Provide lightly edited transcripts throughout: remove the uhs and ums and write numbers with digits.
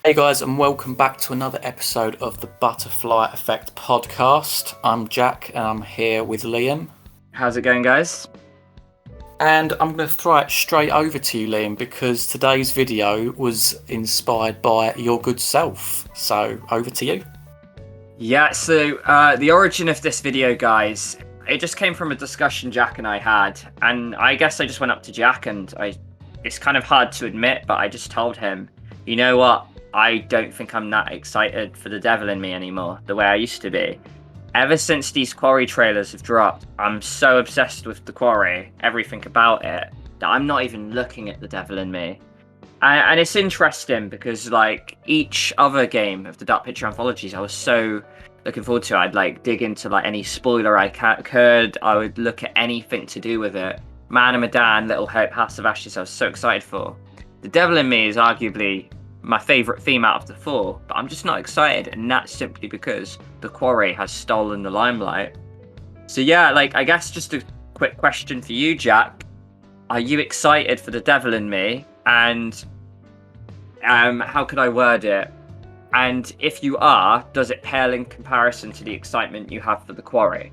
Hey guys, and welcome back to another episode of the Butterfly Effect podcast. I'm Jack, and I'm here with Liam. How's it going, guys? And I'm going to throw it straight over to you, Liam, because today's video was inspired by your good self. So, over to you. Yeah, so the origin of this video, guys, it just came from a discussion Jack and I had. And I guess I just went up to Jack and it's kind of hard to admit, but I just told him, you know what? I don't think I'm that excited for the devil in me anymore, the way I used to be. Ever since these Quarry trailers have dropped, I'm so obsessed with the Quarry, everything about it, that I'm not even looking at the devil in me. And it's interesting because, like, each other game of the Dark Picture anthologies, I was so looking forward to. I'd, like, dig into, like, any spoiler I could. I would look at anything to do with it. Man and Medan, Little Hope, House of Ashes, I was so excited for. The devil in me is arguably my favourite theme out of the four, but I'm just not excited, and that's simply because the Quarry has stolen the limelight. So yeah, like, I guess just a quick question for you, Jack. Are you excited for the devil in me? And how could I word it? And if you are, does it pale in comparison to the excitement you have for the Quarry?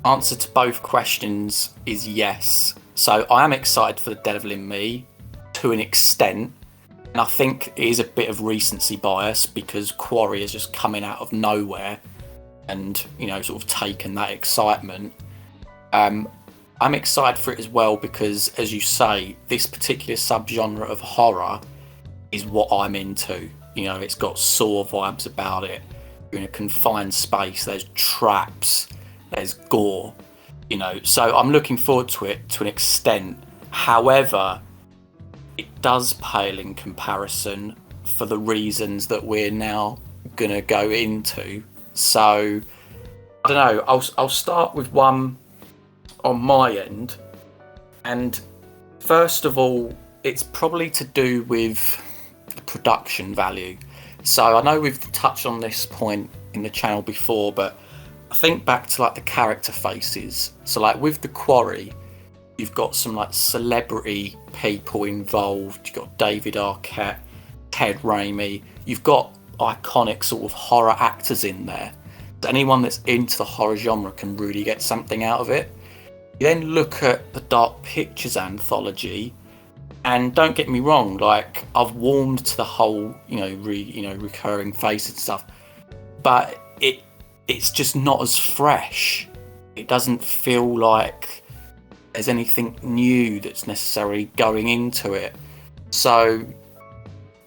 Answer to both questions is yes. So, I am excited for the devil in me to an extent. And I think it is a bit of recency bias because Quarry is just coming out of nowhere and, sort of taken that excitement. I'm excited for it as well because, as you say, this particular subgenre of horror is what I'm into. It's got Saw vibes about it. You're in a confined space, there's traps, there's gore, So I'm looking forward to it to an extent. However, it does pale in comparison for the reasons that we're now going to go into. So, I don't know, I'll start with one on my end, and first of all, it's probably to do with the production value. So I know we've touched on this point in the channel before, but I think back to like the character faces. So like with the Quarry, you've got some like celebrity people involved. You've got David Arquette, Ted Raimi. You've got iconic sort of horror actors in there. Anyone that's into the horror genre can really get something out of it. You then look at the Dark Pictures anthology, and don't get me wrong, like I've warmed to the whole, recurring faces and stuff, but it's just not as fresh. It doesn't feel like there's anything new that's necessarily going into it. So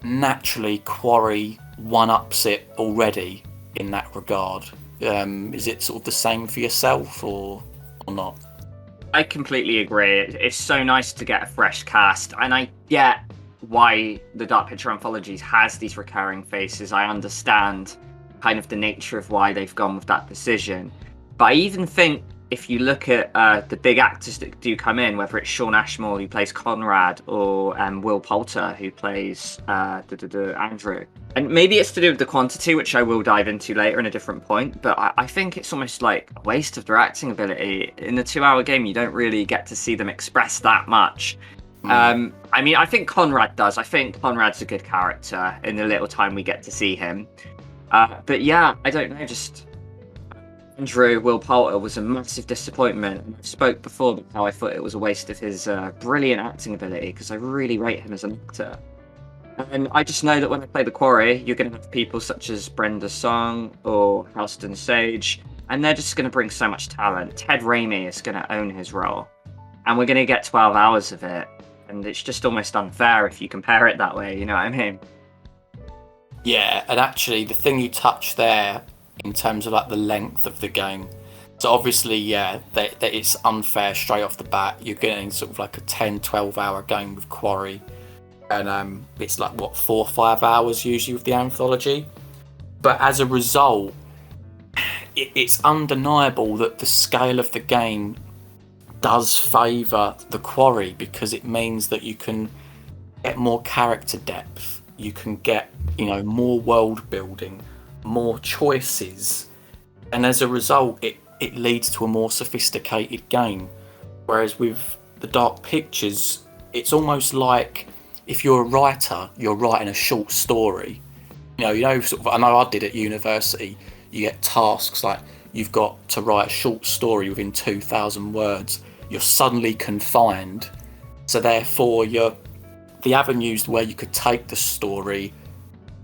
naturally, Quarry one-ups it already in that regard. Is it sort of the same for yourself or not? I completely agree. It's so nice to get a fresh cast, and I get why the Dark Picture anthologies has these recurring faces. I understand kind of the nature of why they've gone with that decision. But I even think if you look at the big actors that do come in, whether it's Shawn Ashmore who plays Conrad or Will Poulter who plays Andrew, and maybe it's to do with the quantity, which I will dive into later in a different point, but I think it's almost like a waste of their acting ability. In the 2-hour game, you don't really get to see them express that much. I think Conrad does. I think Conrad's a good character in the little time we get to see him. But yeah, I don't know, just Andrew, Will Poulter was a massive disappointment. I spoke before about how I thought it was a waste of his brilliant acting ability because I really rate him as an actor. And I just know that when I play the Quarry, you're going to have people such as Brenda Song or Halston Sage, and they're just going to bring so much talent. Ted Raimi is going to own his role, and we're going to get 12 hours of it. And it's just almost unfair if you compare it that way, you know what I mean? Yeah, and actually the thing you touched there in terms of like the length of the game, so obviously that it's unfair straight off the bat. You're getting sort of like a 10-12 hour game with Quarry, and it's like 4 or 5 hours usually with the anthology, but as a result it's undeniable that the scale of the game does favour the Quarry, because it means that you can get more character depth, you can get more world building, more choices, and as a result it leads to a more sophisticated game. Whereas with the Dark Pictures, it's almost like if you're a writer, you're writing a short story. Sort of. I know I did at university. You get tasks like you've got to write a short story within 2,000 words. You're suddenly confined, so therefore the avenues where you could take the story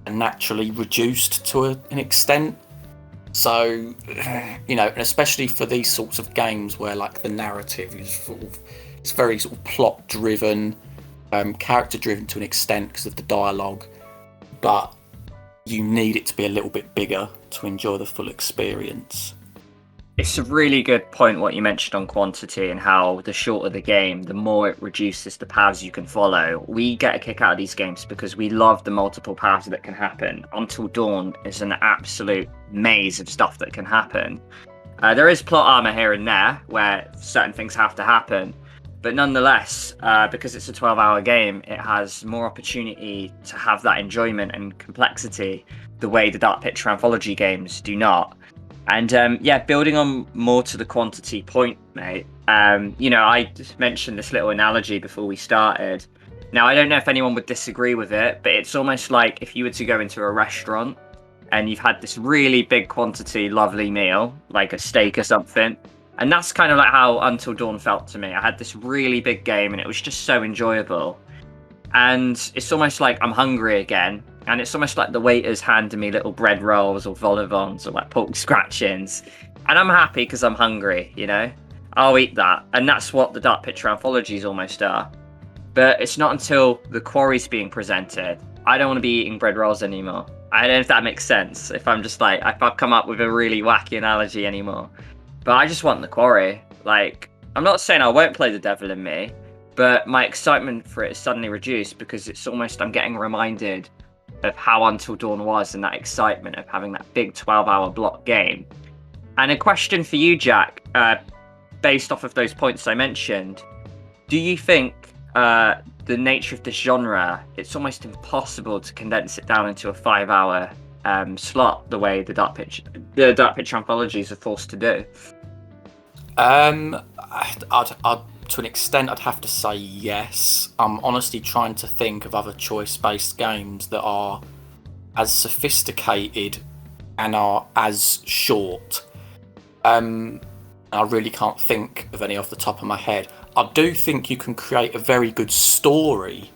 are naturally reduced to an extent. So, and especially for these sorts of games where like the narrative is it's very sort of plot driven, character driven to an extent because of the dialogue, but you need it to be a little bit bigger to enjoy the full experience. It's a really good point what you mentioned on quantity and how the shorter the game, the more it reduces the paths you can follow. We get a kick out of these games because we love the multiple paths that can happen. Until Dawn is an absolute maze of stuff that can happen. There is plot armor here and there where certain things have to happen, but nonetheless, because it's a 12-hour game, it has more opportunity to have that enjoyment and complexity the way the Dark Picture Anthology games do not. And building on more to the quantity point, mate, I just mentioned this little analogy before we started. Now, I don't know if anyone would disagree with it, but it's almost like if you were to go into a restaurant and you've had this really big quantity, lovely meal, like a steak or something. And that's kind of like how Until Dawn felt to me. I had this really big game and it was just so enjoyable. And it's almost like I'm hungry again. And it's almost like the waiter's handing me little bread rolls or vol au vents or like pork scratchings. And I'm happy because I'm hungry, I'll eat that. And that's what the Dark Picture Anthologies almost are. But it's not until the Quarry's being presented. I don't want to be eating bread rolls anymore. I don't know if that makes sense. If I'm just like, if I've come up with a really wacky analogy anymore. But I just want the Quarry. Like, I'm not saying I won't play The Devil in Me, but my excitement for it is suddenly reduced because it's almost, I'm getting reminded of how Until Dawn was and that excitement of having that big 12-hour block game. And a question for you, Jack, based off of those points I mentioned, do you think the nature of this genre, it's almost impossible to condense it down into a 5-hour slot the way the Dark Picture Anthologies are forced to do? To an extent, I'd have to say yes. I'm honestly trying to think of other choice-based games that are as sophisticated and are as short. I really can't think of any off the top of my head. I do think you can create a very good story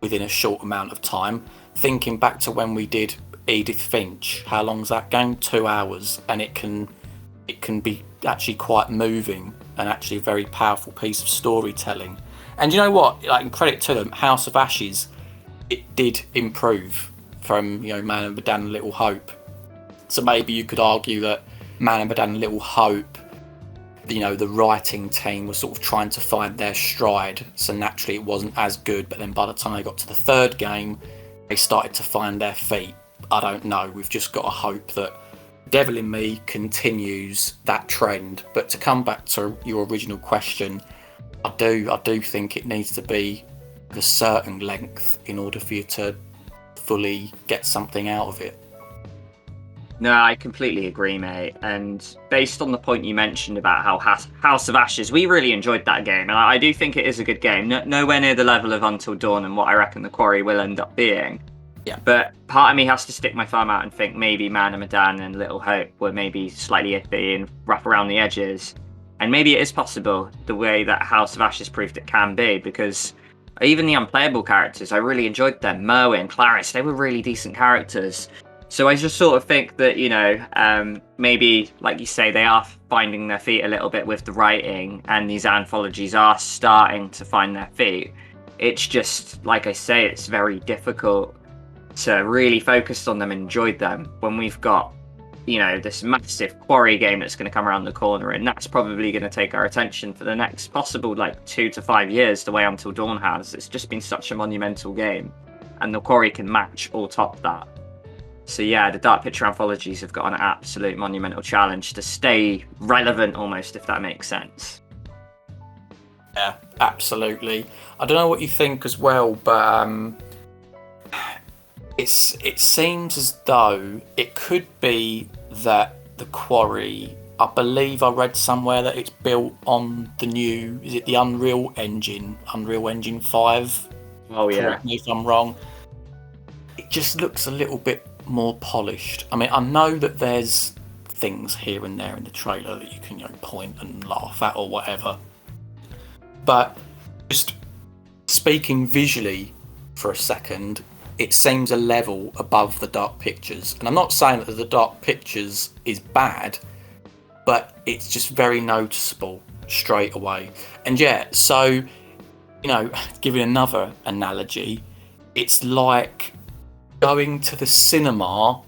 within a short amount of time. Thinking back to when we did Edith Finch, how long's that game? 2 hours, and it can be actually quite moving and actually a very powerful piece of storytelling. And you know what? Like, in credit to them, House of Ashes, it did improve from Man and Medan and Little Hope. So maybe you could argue that Man and Medan and Little Hope, the writing team was sort of trying to find their stride, so naturally it wasn't as good. But then by the time they got to the third game, they started to find their feet. I don't know. We've just got to hope that Devil in Me continues that trend. But to come back to your original question, I do think it needs to be of a certain length in order for you to fully get something out of it. No, I completely agree, mate. And based on the point you mentioned about how House of Ashes, we really enjoyed that game, and I do think it is a good game. Nowhere near the level of Until Dawn and what I reckon the Quarry will end up being. Yeah. But part of me has to stick my thumb out and think maybe Man and Medan and Little Hope were maybe slightly iffy and rough around the edges. And maybe it is possible the way that House of Ashes proved it can be, because even the unplayable characters, I really enjoyed them. Merwin, Clarice, they were really decent characters. So I just sort of think that, maybe, like you say, they are finding their feet a little bit with the writing, and these anthologies are starting to find their feet. It's just, like I say, it's very difficult to really focus on them and enjoy them when we've got, this massive Quarry game that's going to come around the corner, and that's probably going to take our attention for the next possible 2 to 5 years, the way Until Dawn has. It's just been such a monumental game, and the Quarry can match or top that. So yeah, the Dark Picture Anthologies have got an absolute monumental challenge to stay relevant almost, if that makes sense. Yeah, absolutely. I don't know what you think as well, but it seems as though it could be that the Quarry, I believe I read somewhere that it's built on the new, is it the Unreal Engine 5? Oh yeah. Correct me if I'm wrong. It just looks a little bit more polished. I mean, I know that there's things here and there in the trailer that you can point and laugh at or whatever, but just speaking visually for a second, it seems a level above the Dark Pictures. And I'm not saying that the Dark Pictures is bad, but it's just very noticeable straight away. And yeah, so, giving another analogy, it's like going to the cinema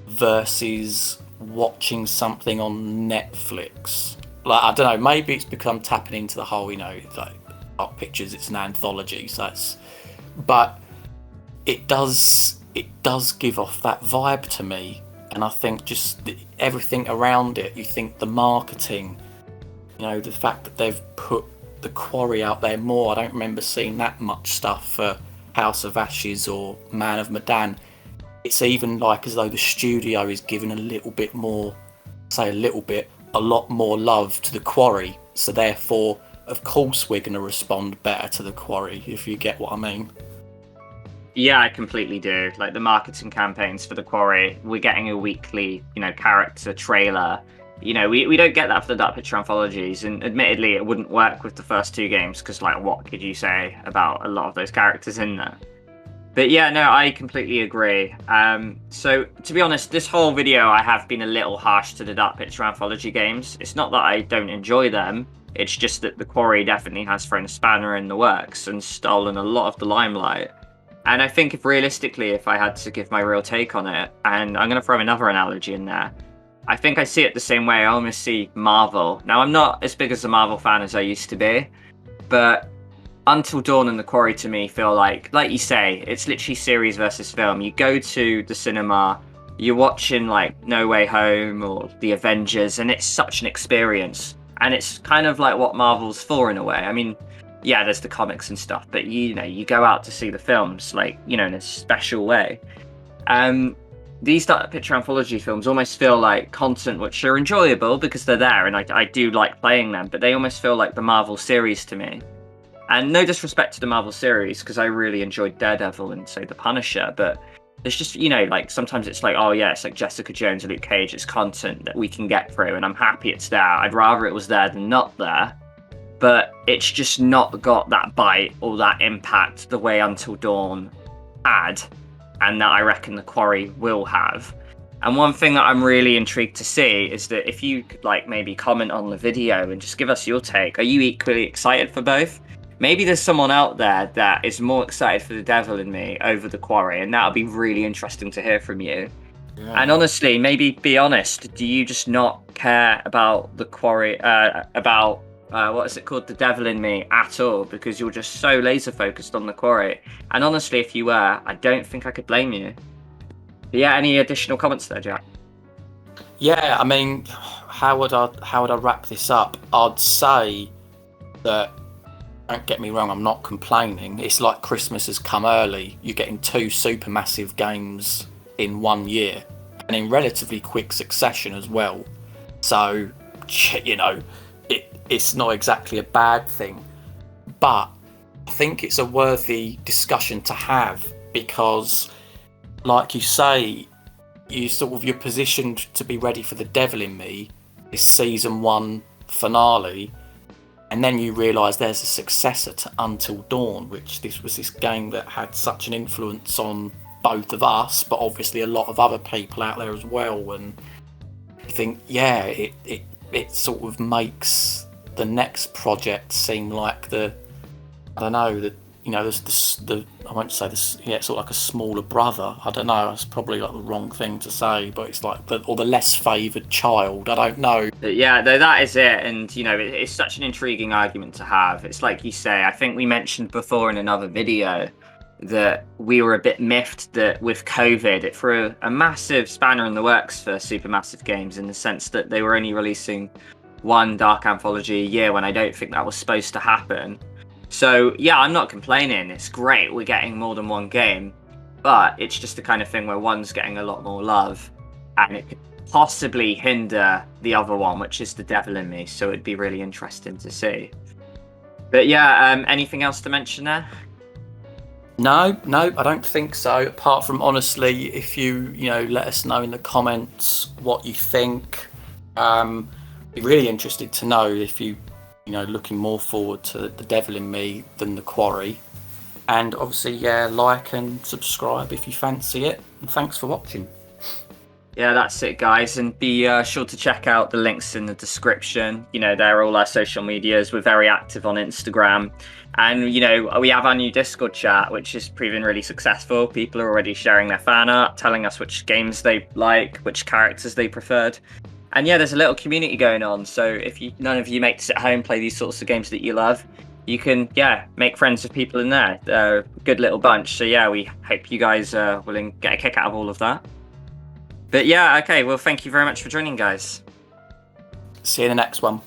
versus watching something on Netflix. Like, I don't know, maybe it's because I'm tapping into the whole, like Dark Pictures, it's an anthology, but it does give off that vibe to me. And I think just everything around it, you think the marketing, the fact that they've put the Quarry out there more. I don't remember seeing that much stuff for House of Ashes or Man of Medan. It's even like as though the studio is giving a little bit more, a lot more love to the Quarry. So therefore, of course, we're going to respond better to the Quarry, if you get what I mean. Yeah, I completely do. Like the marketing campaigns for the Quarry, we're getting a weekly, character trailer. We don't get that for the Dark Picture anthologies, and admittedly, it wouldn't work with the first two games because, what could you say about a lot of those characters in there? But yeah, no, I completely agree. So to be honest, this whole video I have been a little harsh to the Dark Picture anthology games. It's not that I don't enjoy them. It's just that the Quarry definitely has thrown a spanner in the works and stolen a lot of the limelight. And I think if I had to give my real take on it, and I'm going to throw another analogy in there, I think I see it the same way I almost see Marvel. Now, I'm not as big as a Marvel fan as I used to be, but Until Dawn and The Quarry to me feel like you say, it's literally series versus film. You go to the cinema, you're watching No Way Home or The Avengers, and it's such an experience. And it's kind of like what Marvel's for in a way. I mean, yeah, there's the comics and stuff, but you go out to see the films, in a special way. These Dark Picture anthology films almost feel like content which are enjoyable because they're there, and I do like playing them, but they almost feel like the Marvel series to me. And no disrespect to the Marvel series, because I really enjoyed Daredevil and, say, The Punisher, but there's just, sometimes it's like, oh yeah, it's like Jessica Jones and Luke Cage, it's content that we can get through, and I'm happy it's there. I'd rather it was there than not there. But it's just not got that bite or that impact the way Until Dawn had, and that I reckon the Quarry will have. And one thing that I'm really intrigued to see is that if you could maybe comment on the video and just give us your take. Are you equally excited for both? Maybe there's someone out there that is more excited for The Devil in Me over the Quarry, and that'll be really interesting to hear from you. Yeah. And honestly, maybe be honest, do you just not care about the Quarry, what is it called, The Devil in Me at all, because you're just so laser focused on the Quarry? And honestly, if you were, I don't think I could blame you. But yeah, any additional comments there, Jack? Yeah, I mean, how would I wrap this up? I'd say that, don't get me wrong, I'm not complaining. It's like Christmas has come early. You're getting 2 supermassive games in 1 year, and in relatively quick succession as well. So, it's not exactly a bad thing, but I think it's a worthy discussion to have because, like you say, you're positioned to be ready for The Devil in Me, this season 1 finale, and then you realise there's a successor to Until Dawn, which was this game that had such an influence on both of us, but obviously a lot of other people out there as well. And you think, yeah, it sort of makes the next project seem like the I won't say this, it's sort of like a smaller brother. I don't know, it's probably like the wrong thing to say, but it's like the less favoured child. I don't know. Yeah, that is it, and it's such an intriguing argument to have. It's like you say, I think we mentioned before in another video that we were a bit miffed that with COVID it threw a massive spanner in the works for supermassive games, in the sense that they were only releasing 1 Dark Anthology a year when I don't think that was supposed to happen. So yeah, I'm not complaining. It's great we're getting more than 1 game, but it's just the kind of thing where one's getting a lot more love, and it could possibly hinder the other one, which is The Devil in Me. So it'd be really interesting to see. But yeah, anything else to mention there? No, I don't think so. Apart from, honestly, if you let us know in the comments what you think. Be really interested to know if looking more forward to The Devil in Me than The Quarry. And obviously, yeah, like and subscribe if you fancy it. And thanks for watching. Yeah, that's it, guys. And be sure to check out the links in the description. They're all our social medias. We're very active on Instagram. And, we have our new Discord chat, which has proven really successful. People are already sharing their fan art, telling us which games they like, which characters they preferred. And yeah, there's a little community going on. So if none of you mates at home play these sorts of games that you love, you can, make friends with people in there. They're a good little bunch. So yeah, we hope you guys will get a kick out of all of that. But yeah, okay, well, thank you very much for joining, guys. See you in the next one.